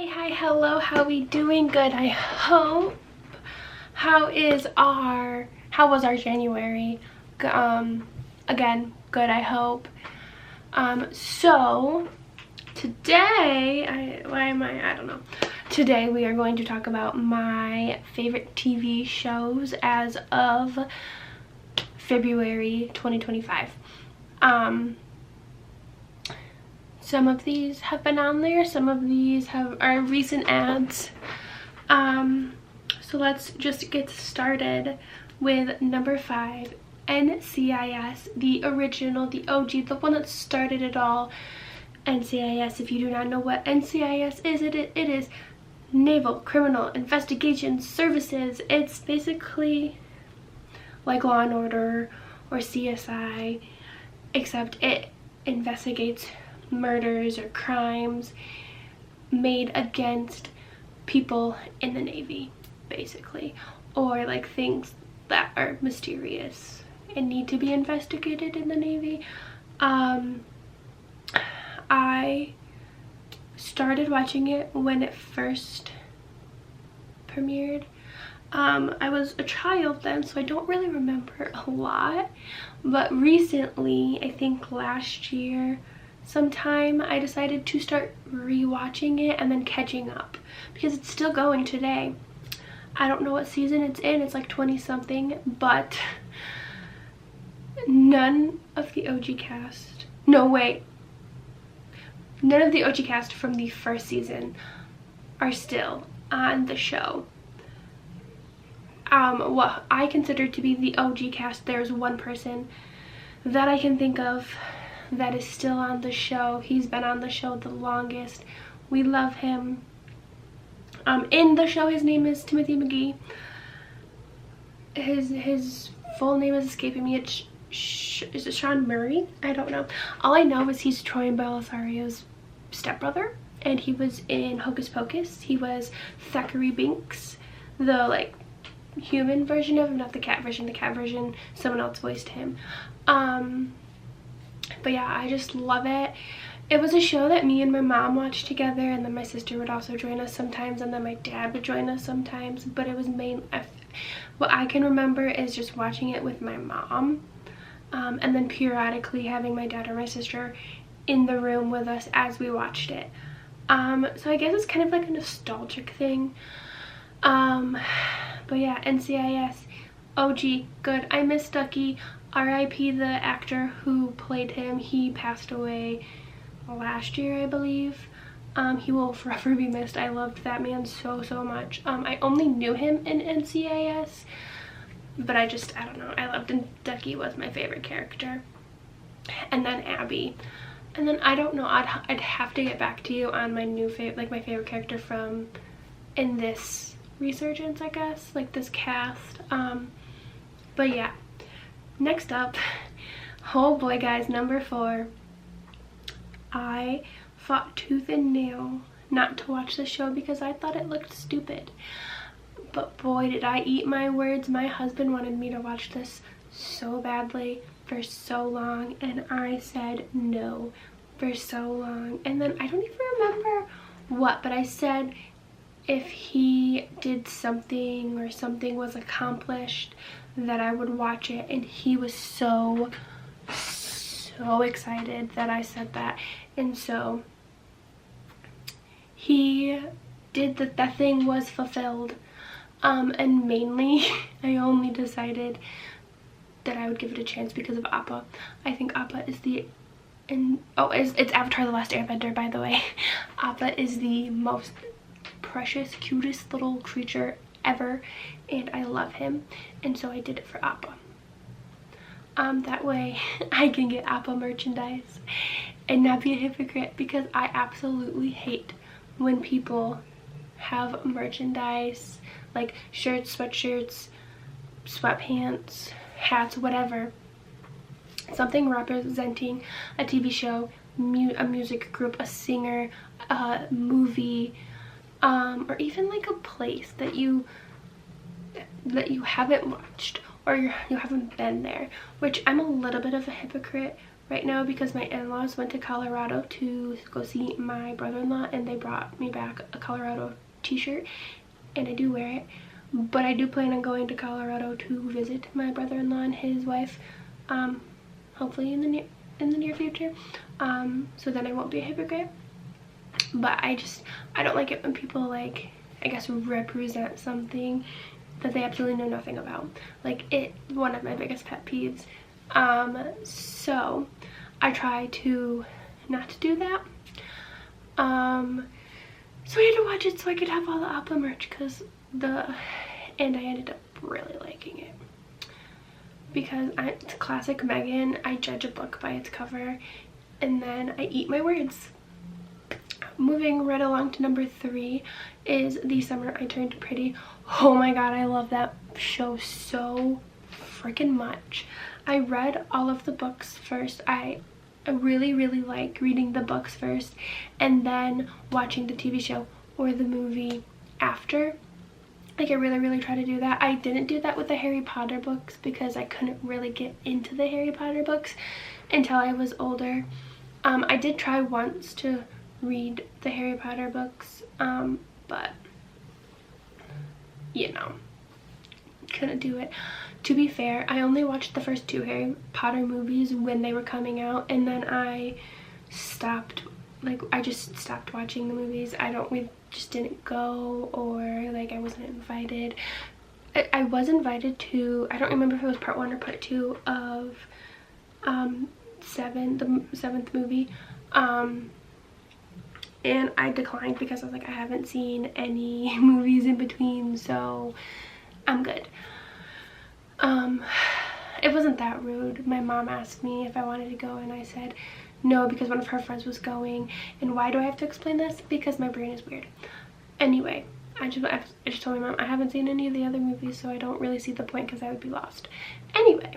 Hi, hello, how we doing? Good, I hope. How was our January? Again, good, I hope. So today, I don't know. Today we are going to talk about my favorite TV shows as of February 2025. Some of these have been on there, some of these are recent ads. So let's just get started with number 5, NCIS, the original, the OG, the one that started it all. NCIS, if you do not know what NCIS is, it is Naval Criminal Investigation Services. It's basically like Law and Order or CSI, except it investigates murders or crimes made against people in the Navy, basically, or like things that are mysterious and need to be investigated in the Navy. I started watching it when it first premiered. I was a child then, so I don't really remember a lot, but recently, I think last year sometime, I decided to start rewatching it and then catching up because it's still going today. I don't know what season it's in. It's like 20 something, but none of the OG cast, none of the OG cast from the first season are still on the show. What I consider to be the OG cast, there's one person that I can think of that is still on the show. He's been on the show the longest. We love him. In the show, his name is Timothy McGee. His full name is escaping me. Is it Sean Murray? I don't know. All I know is he's Troy Bellisario's stepbrother, and he was in Hocus Pocus. He was Thackeray Binks, the like human version of him, not the cat version. The cat version, someone else voiced him. But yeah, I just love it. It was a show that me and my mom watched together, and then my sister would also join us sometimes, and then my dad would join us sometimes. But it was what I can remember is just watching it with my mom, and then periodically having my dad or my sister in the room with us as we watched it. So I guess it's kind of like a nostalgic thing. But yeah, NCIS, OG, good. I miss Ducky. R.I.P. the actor who played him. He passed away last year, I believe. He will forever be missed. I loved that man so much. I only knew him in NCIS, but I don't know, I loved him. Ducky was my favorite character, and then Abby, and then I don't know, I'd have to get back to you on my new favorite, like my favorite character from in this resurgence, I guess, like this cast. But yeah, next up, oh boy guys, number 4. I fought tooth and nail not to watch the show because I thought it looked stupid. But boy, did I eat my words. My husband wanted me to watch this so badly for so long, and I said no for so long. And then I don't even remember what, but I said if he did something or something was accomplished that I would watch it, and he was so excited that I said that. And so he did that thing was fulfilled. And mainly I only decided that I would give it a chance because of Appa. I think Appa is it's Avatar: The Last Airbender, by the way. Appa is the most precious, cutest little creature ever, and I love him, and so I did it for Appa. That way I can get Appa merchandise and not be a hypocrite, because I absolutely hate when people have merchandise like shirts, sweatshirts, sweatpants, hats, whatever, something representing a TV show, a music group, a singer, a movie, or even like a place that you haven't watched or you haven't been there, which I'm a little bit of a hypocrite right now because my in-laws went to Colorado to go see my brother-in-law, and they brought me back a Colorado t-shirt, and I do wear it. But I do plan on going to Colorado to visit my brother-in-law and his wife, hopefully in the near future, so then I won't be a hypocrite. But I don't like it when people, like, I guess, represent something that they absolutely know nothing about. Like, one of my biggest pet peeves. So I try to not do that. So I had to watch it so I could have all the Apple merch, and I ended up really liking it. Because it's classic Megan. I judge a book by its cover, and then I eat my words. Moving right along to number 3 is The Summer I Turned Pretty. Oh my god, I love that show so freaking much. I read all of the books first. I really like reading the books first and then watching the TV show or the movie after. Like, I really try to do that. I didn't do that with the Harry Potter books because I couldn't really get into the Harry Potter books until I was older. I did try once to read the Harry Potter books, but you know, couldn't do it. To be fair, I only watched the first 2 Harry Potter movies when they were coming out, and then I stopped. Like, I just stopped watching the movies. We just didn't go, or like I wasn't invited. I was invited to, I don't remember if it was part 1 or part 2 of the 7th movie, and I declined because I was like, I haven't seen any movies in between, so I'm good. It wasn't that rude. My mom asked me if I wanted to go, and I said no because one of her friends was going. And why do I have to explain this? Because my brain is weird. Anyway, I just told my mom I haven't seen any of the other movies, so I don't really see the point because I would be lost. Anyway,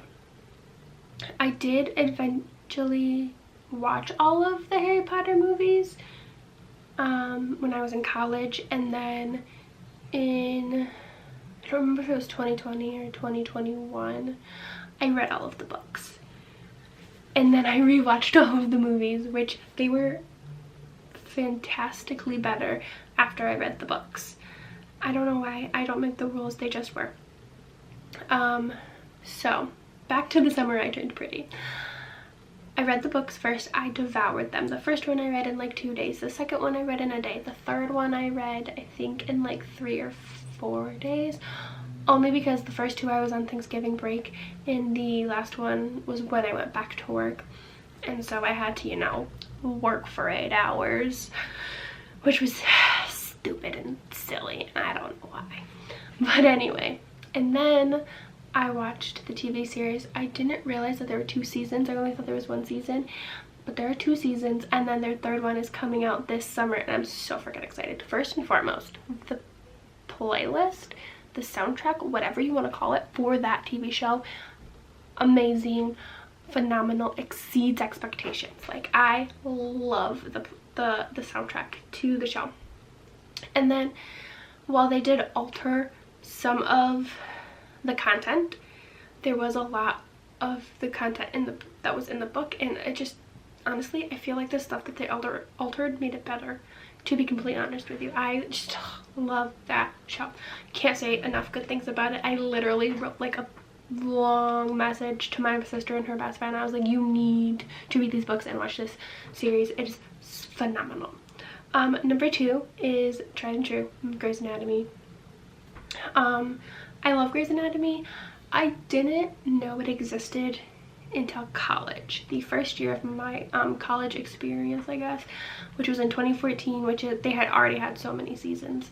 I did eventually watch all of the Harry Potter movies when I was in college, and then I don't remember if it was 2020 or 2021, I read all of the books. And then I rewatched all of the movies, which they were fantastically better after I read the books. I don't know why. I don't make the rules, they just were. So back to The Summer I Turned Pretty. I read the books first. I devoured them. The first one I read in like 2 days. The second one I read in a day. The third one I read, I think, in like 3 or 4 days. Only because the first 2 I was on Thanksgiving break, and the last one was when I went back to work. And so I had to, you know, work for 8 hours, which was stupid and silly. I don't know why. But anyway, and then I watched the TV series. I didn't realize that there were 2 seasons. I only thought there was 1 season, but there are 2 seasons, and then their 3rd one is coming out this summer, and I'm so freaking excited. First and foremost, the playlist, the soundtrack, whatever you want to call it, for that TV show, amazing, phenomenal, exceeds expectations. Like, I love the soundtrack to the show. And then while they did alter some of the content, there was a lot of the content that was in the book, and it just, honestly, I feel like the stuff that they altered made it better, to be completely honest with you. I just love that show. Can't say enough good things about it. I literally wrote like a long message to my sister and her best friend. I was like, you need to read these books and watch this series. It is phenomenal. Number 2 is Tried and True, Grey's Anatomy. I love Grey's Anatomy. I didn't know it existed until college, the first year of my college experience, I guess, which was in 2014, they had already had so many seasons.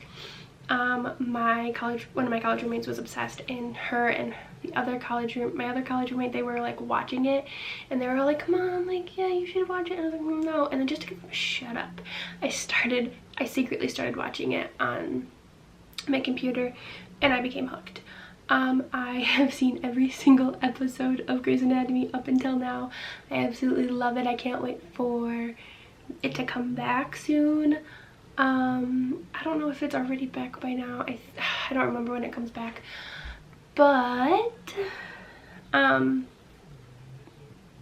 One of my college roommates was obsessed, and her and my other college roommate, they were like watching it, and they were like, come on, like, yeah, you should watch it. And I was like, no. And then just to get them to shut up, I secretly started watching it on my computer, and I became hooked. I have seen every single episode of Grey's Anatomy up until now. I absolutely love it. I can't wait for it to come back soon. I don't know if it's already back by now. I don't remember when it comes back. But,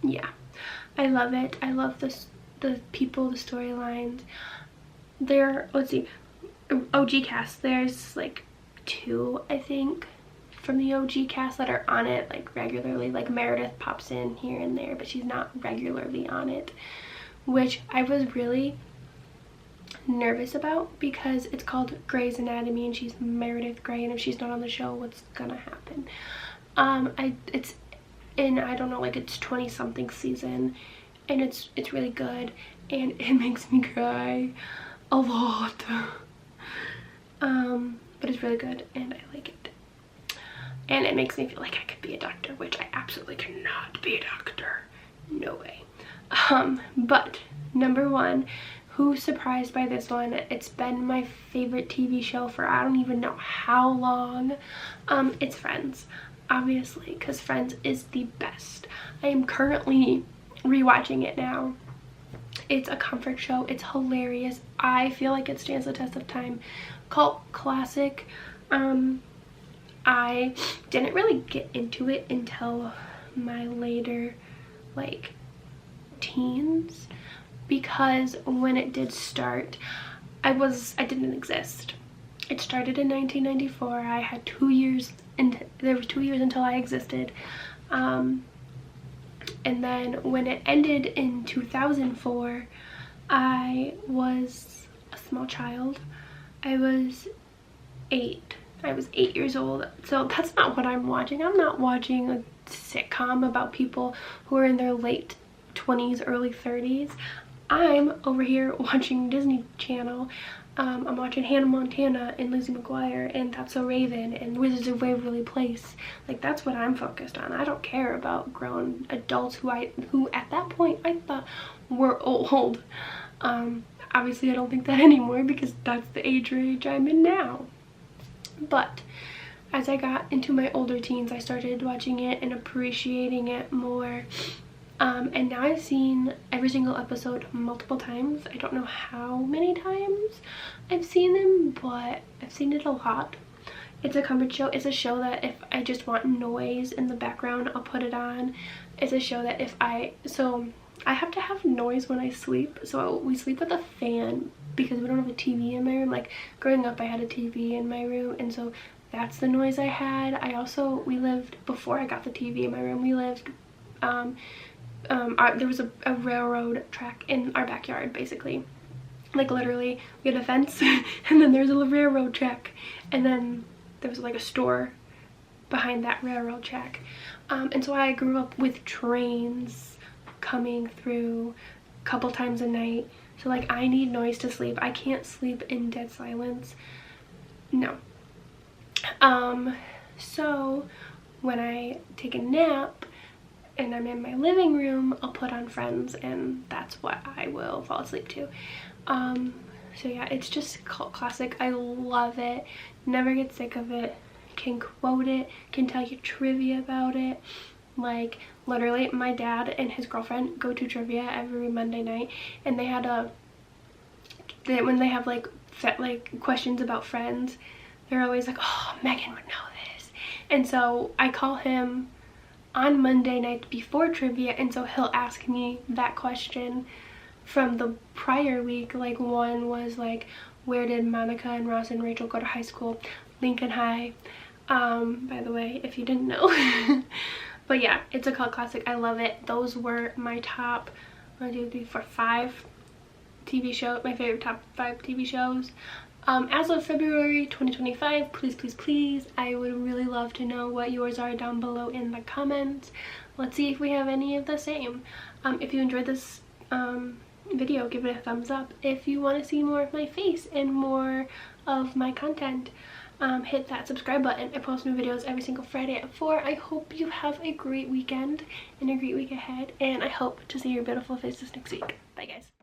yeah. I love it. I love the people, the storylines. Let's see, OG cast, there's like 2, I think, from the OG cast that are on it like regularly. Like Meredith pops in here and there, but she's not regularly on it, which I was really nervous about because it's called Grey's Anatomy and she's Meredith Grey, and if she's not on the show, what's gonna happen? It's in, I don't know, like it's 20 something season, and it's really good, and it makes me cry a lot. But it's really good and I like it, and it makes me feel like I could be a doctor, which I absolutely cannot be a doctor, no way. But number 1, who's surprised by this one? It's been my favorite TV show for I don't even know how long. It's Friends, obviously, because Friends is the best. I am currently rewatching it now. It's a comfort show. It's hilarious. I feel like it stands the test of time. Cult classic. I didn't really get into it until my later like teens, because when it did start, I didn't exist. It started in 1994. I had 2 years, and there was 2 years until I existed. And then when it ended in 2004, I was a small child. I was 8 years old. So that's not what I'm watching. I'm not watching a sitcom about people who are in their late 20s, early 30s. I'm over here watching Disney Channel. I'm watching Hannah Montana and Lizzie McGuire and That's So Raven and Wizards of Waverly Place. Like, that's what I'm focused on. I don't care about grown adults who at that point I thought were old. Obviously I don't think that anymore, because that's the age range I'm in now. But as I got into my older teens, I started watching it and appreciating it more. And now I've seen every single episode multiple times. I don't know how many times I've seen them, but I've seen it a lot. It's a comfort show. It's a show that if I just want noise in the background, I'll put it on. It's a show that so I have to have noise when I sleep. So we sleep with a fan because we don't have a TV in my room. Like, growing up, I had a TV in my room, and so that's the noise I had. We lived, before I got the TV in my room, we lived, there was a railroad track in our backyard, basically. Like, literally, we had a fence and then there's a railroad track, and then there was like a store behind that railroad track. And so I grew up with trains coming through a couple times a night. So like, I need noise to sleep. I can't sleep in dead silence. No. So when I take a nap and I'm in my living room, I'll put on Friends, and that's what I will fall asleep to. So yeah, it's just cult classic. I love it. Never get sick of it. Can quote it, can tell you trivia about it. Like, literally, my dad and his girlfriend go to trivia every Monday night, and they had when they have like questions about Friends, they're always like, oh, Megan would know this. And so I call him on Monday night before trivia, and so he'll ask me that question from the prior week. Like, one was like, where did Monica and Ross and Rachel go to high school? Lincoln High, by the way, if you didn't know. But yeah, it's a cult classic. I love it. Those were my top 5 TV shows, my favorite top 5 TV shows. As of February 2025, please, I would really love to know what yours are down below in the comments. Let's see if we have any of the same. If you enjoyed this video, give it a thumbs up. If you want to see more of my face and more of my content, hit that subscribe button. I post new videos every single Friday at 4. I hope you have a great weekend and a great week ahead, and I hope to see your beautiful faces next week. Bye guys.